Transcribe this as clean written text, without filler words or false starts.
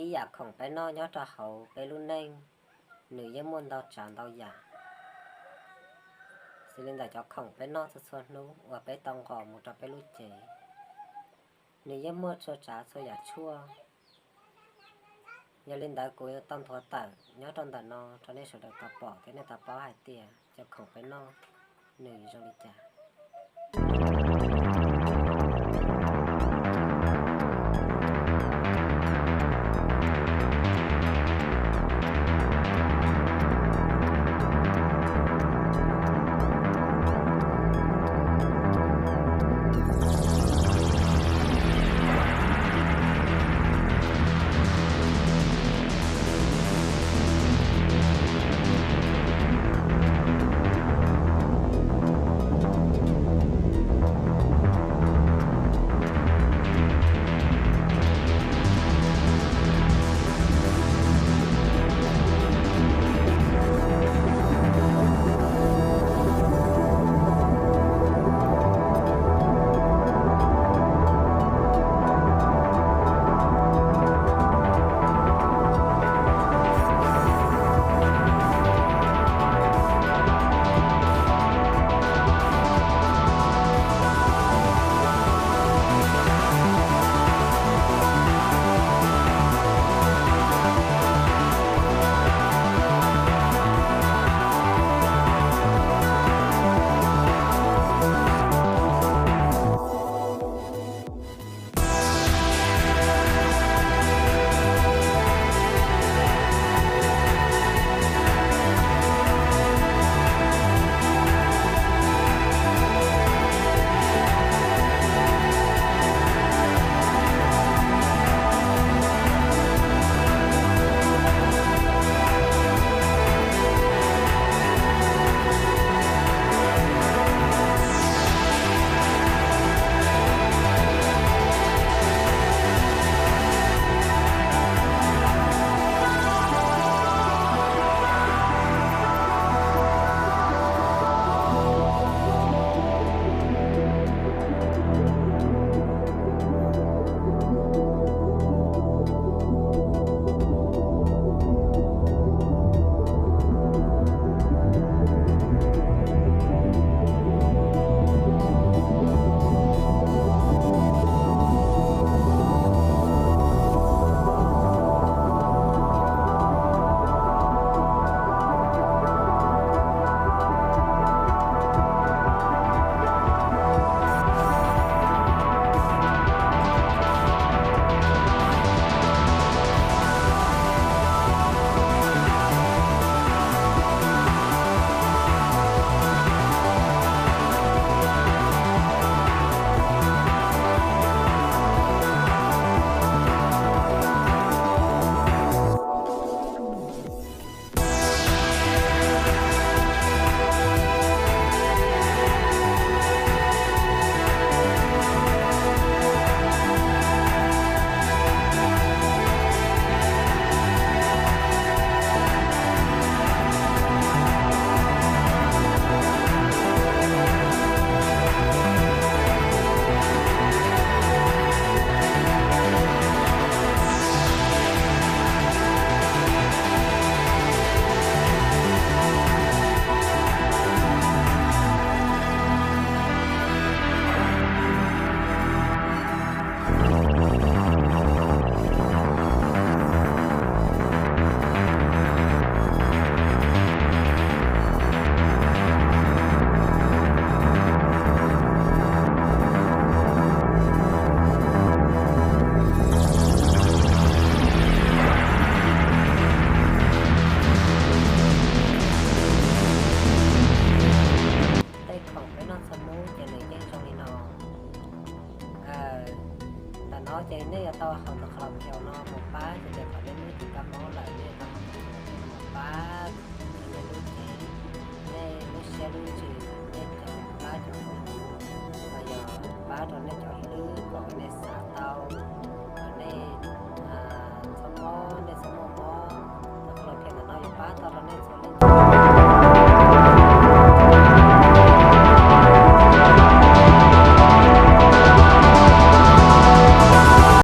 ýอยากของไปนอกย้อนจะเขาไปรุ่นเน่งหรือยังมวนเราจานเราอยากสิเล่นแต่จะของไปนอกส่วนนู้ว่าไปตองก่อมุจะไปรุ่นเจหรือยังมวนโซจ่าโซอยากชั่วอย่าเล่นแต่กูต้นทัวตังย้อนตอนแต่นอตอนนี้สุดตาปอกที่ในตาป้าหายเตี้ยจะของไปนอกหนึ่งจงดิจ่าnó chơi này tao học được học theo nó một bá thì để phải đến mấy thì các nó lại nên tao học một bá nên lúc chỉ nên lúc xe lúc chỉ nên cho bá cho bây giờ bá cho nên cho lứa còn nên xả tao